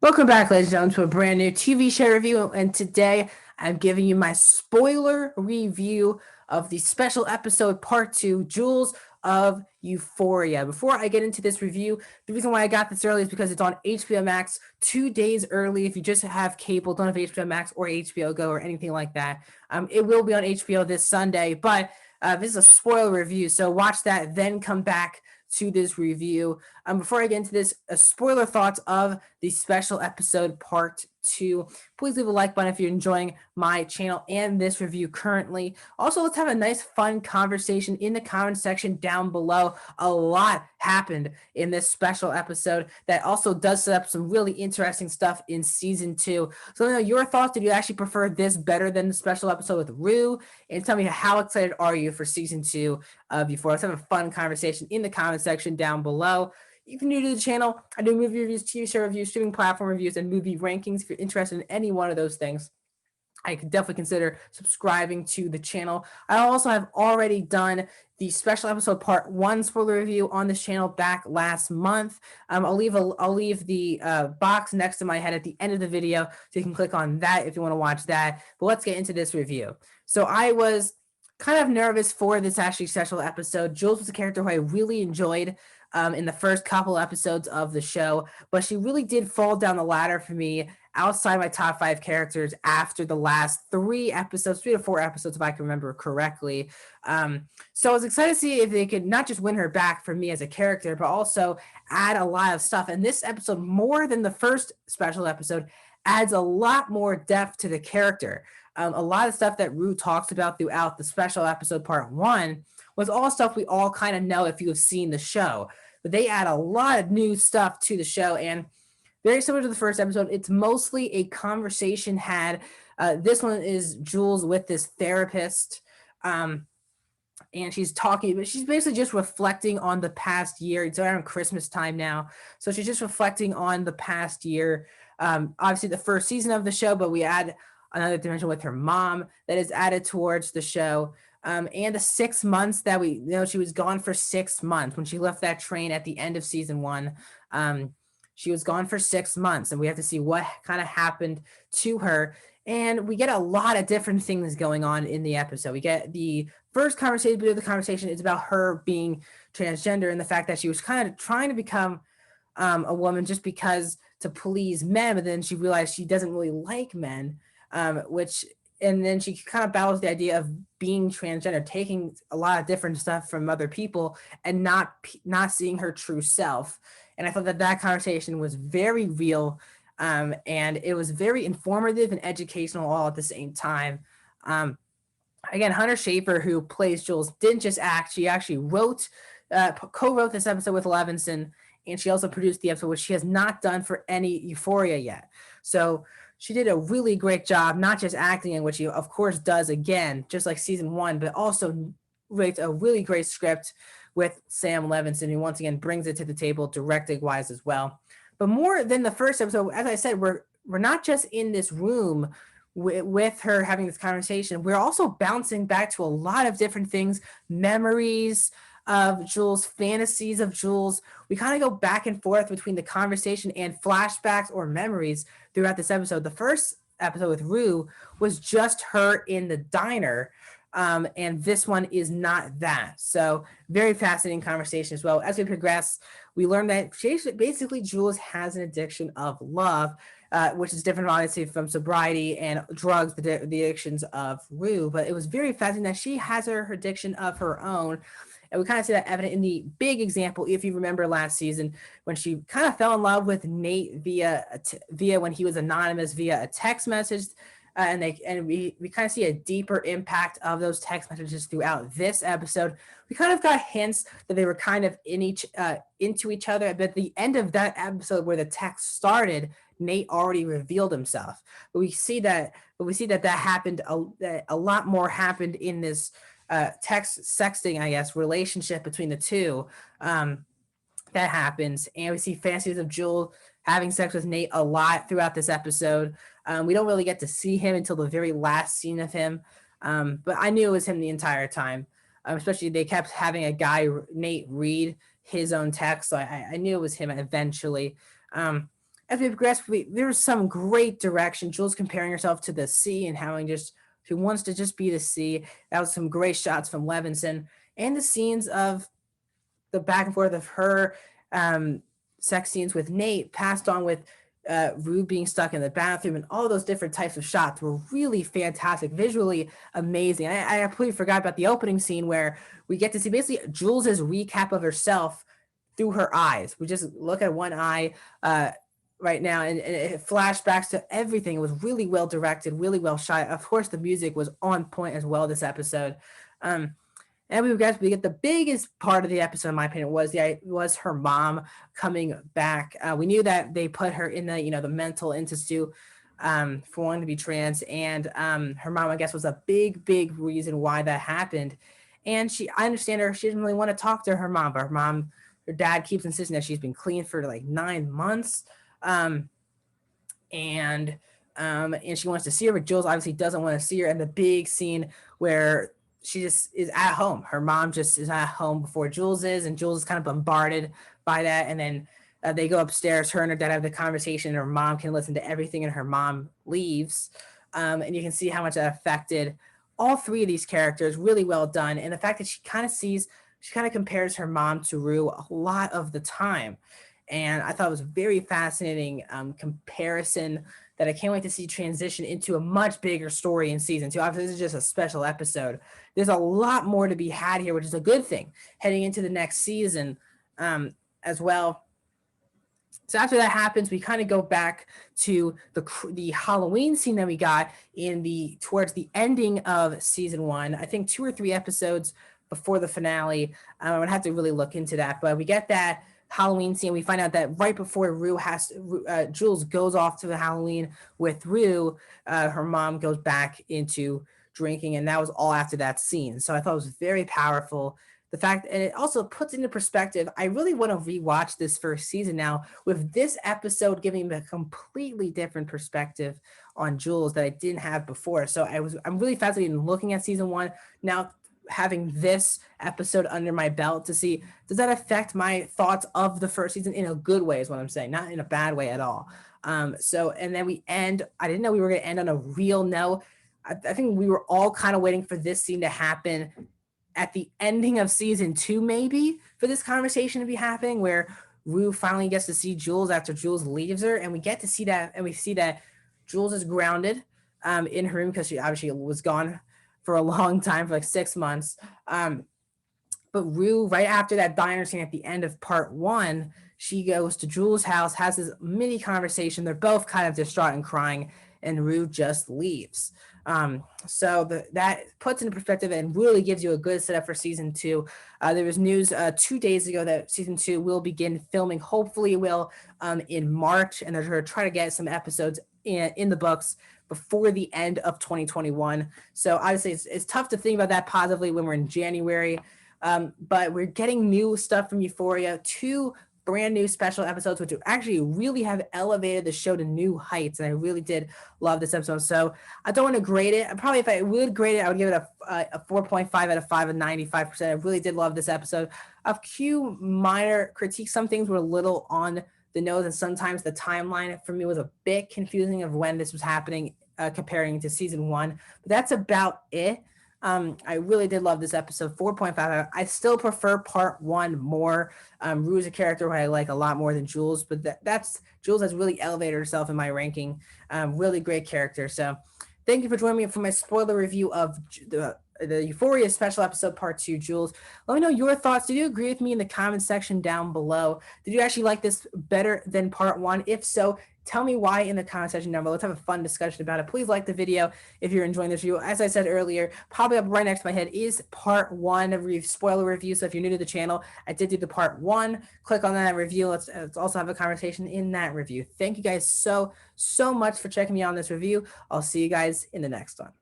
Welcome back, ladies and gentlemen, to a brand new TV show review. And today I'm giving you my spoiler review of the special episode part 2, Jewels of Euphoria. Before I get into this review, the reason why I got this early is because it's on HBO Max 2 days early. If you just have cable, don't have HBO Max or HBO Go or anything like that, it will be on HBO this Sunday. But this is a spoiler review, so watch that, then come back to this review. Before I get into this, spoiler thoughts of the special episode part 2. Please leave a like button if you're enjoying my channel and this review currently. Also, let's have a nice, fun conversation in the comment section down below. A lot happened in this special episode that also does set up some really interesting stuff in season 2. So let me know your thoughts. Did you actually prefer this better than the special episode with Rue? And tell me, how excited are you for season 2 of Euphoria? Let's have a fun conversation in the comment section down below. If you're new to the channel, I do movie reviews, TV show reviews, streaming platform reviews, and movie rankings. If you're interested in any one of those things, I could definitely consider subscribing to the channel. I also have already done the special episode part 1 spoiler review on this channel back last month. I'll leave the box next to my head at the end of the video, so you can click on that if you want to watch that. But let's get into this review. So I was kind of nervous for this actually special episode. Jules was a character who I really enjoyed in the first couple episodes of the show, but she really did fall down the ladder for me outside my top 5 characters after the last 3 to 4 episodes, if I can remember correctly. So I was excited to see if they could not just win her back for me as a character, but also add a lot of stuff. And this episode, more than the first special episode, adds a lot more depth to the character. A lot of stuff that Rue talks about throughout the special episode part 1 was all stuff we all kind of know if you have seen the show. But they add a lot of new stuff to the show, and very similar to the first episode, it's mostly a conversation had. This one is Jules with this therapist, and she's talking, but she's basically just reflecting on the past year. It's around Christmas time now, so she's just reflecting on the past year. Obviously, the first season of the show, but we add another dimension with her mom that is added towards the show. And the 6 months that she was gone for 6 months when she left that train at the end of season 1. She was gone for 6 months, and we have to see what kind of happened to her. And we get a lot of different things going on in the episode. We get the first conversation, but the conversation is about her being transgender and the fact that she was kind of trying to become a woman just because to please men, but then she realized she doesn't really like men, and then she kind of battles the idea of being transgender, taking a lot of different stuff from other people and not seeing her true self. And I thought that conversation was very real, and it was very informative and educational all at the same time. Again, Hunter Schafer, who plays Jules, didn't just act; she actually co-wrote this episode with Levinson, and she also produced the episode, which she has not done for any Euphoria yet. So she did a really great job, not just acting in, which she of course does again, just like season 1, but also writes a really great script with Sam Levinson, who once again brings it to the table directing wise as well. But more than the first episode, as I said, we're not just in this room with her having this conversation. We're also bouncing back to a lot of different things, memories of Jules, fantasies of Jules. We kind of go back and forth between the conversation and flashbacks or memories throughout this episode. The first episode with Rue was just her in the diner, and this one is not that. So very fascinating conversation as well. As we progress, we learn that basically Jules has an addiction of love, which is different obviously from sobriety and drugs, the addictions of Rue. But it was very fascinating that she has her addiction of her own. And we kind of see that evident in the big example, if you remember last season, when she kind of fell in love with Nate via when he was anonymous via a text message. And we kind of see a deeper impact of those text messages throughout this episode. We kind of got hints that they were kind of into each other. But at the end of that episode where the text started, Nate already revealed himself. But we see that happened. A lot more happened in this sexting, I guess, relationship between the two. That happens, and we see fantasies of Jewel having sex with Nate a lot throughout this episode. We don't really get to see him until the very last scene of him, but I knew it was him the entire time. Especially they kept having a guy, Nate, read his own text, so I knew it was him eventually. as we progress, there's some great direction. Jules comparing herself to the sea and having just she wants to just be the sea. That was some great shots from Levinson, and the scenes of the back and forth of her um, sex scenes with Nate, passed on with Rue being stuck in the bathroom, and all those different types of shots were really fantastic, visually amazing. I completely forgot about the opening scene where we get to see basically Jules's recap of herself through her eyes. We just look at one eye right now, and it flashbacks to everything. It was really well directed, really well shot. Of course, the music was on point as well this episode. Um, and we get the biggest part of the episode, in my opinion, was her mom coming back. We knew that they put her in the mental institute for wanting to be trans, and her mom, I guess, was a big reason why that happened. And I understand her. She didn't really want to talk to her mom, but her dad keeps insisting that she's been clean for like 9 months. Um, and and she wants to see her, but Jules obviously doesn't want to see her. And the big scene where she just is at home, her mom just is at home before Jules is, and Jules is kind of bombarded by that. And then they go upstairs, her and her dad have the conversation, and her mom can listen to everything, and her mom leaves. And you can see how much that affected all three of these characters. Really well done. And the fact that she kind of compares her mom to Rue a lot of the time. And I thought it was a very fascinating comparison that I can't wait to see transition into a much bigger story in season 2. Obviously, this is just a special episode. There's a lot more to be had here, which is a good thing heading into the next season as well. So after that happens, we kind of go back to the Halloween scene that we got towards the ending of season 1. I think 2 or 3 episodes before the finale. I would have to really look into that, but we get that Halloween scene. We find out that right before Jules goes off to the Halloween with Rue, her mom goes back into drinking, and that was all after that scene. So I thought it was very powerful. The fact, and it also puts into perspective, I really want to rewatch this first season now, with this episode giving me a completely different perspective on Jules that I didn't have before. So I'm really fascinated in looking at season 1 now, having this episode under my belt to see, does that affect my thoughts of the first season in a good way, is what I'm saying, not in a bad way at all. So, and then I didn't know we were going to end on a real note. I think we were all kind of waiting for this scene to happen at the ending of season 2, maybe, for this conversation to be happening, where Rue finally gets to see Jules after Jules leaves her, and we get to see that, and we see that Jules is grounded in her room because she obviously was gone for a long time, for like 6 months. But Rue, right after that diner scene at the end of part 1, she goes to Jules' house, has this mini conversation. They're both kind of distraught and crying, and Rue just leaves. So that puts into perspective and really gives you a good setup for season 2. There was news 2 days ago that season 2 will begin filming. Hopefully it will in March, and they're going to try to get some episodes in the books before the end of 2021. So obviously it's tough to think about that positively when we're in January, but we're getting new stuff from Euphoria, 2 brand new special episodes, which actually really have elevated the show to new heights. And I really did love this episode. So I don't want to grade it. Probably if I would grade it, I would give it a 4.5 out of 5, a 95%. I really did love this episode. A few minor critiques. Some things were a little on the nose, and sometimes the timeline for me was a bit confusing of when this was happening, comparing to season 1. But that's about it. I really did love this episode. 4.5. I still prefer part 1 more. Rue is a character who I like a lot more than Jules, but that's Jules has really elevated herself in my ranking. Really great character. So thank you for joining me for my spoiler review of the Euphoria special episode part 2, Jules. Let me know your thoughts. Did you agree with me in the comment section down below? Did you actually like this better than part 1? If so, tell me why in the comment section down below. Let's have a fun discussion about it. Please like the video if you're enjoying this review. As I said earlier, probably up right next to my head is part 1 spoiler review. So if you're new to the channel, I did do the part 1. Click on that review. Let's also have a conversation in that review. Thank you guys so much for checking me out on this review. I'll see you guys in the next one.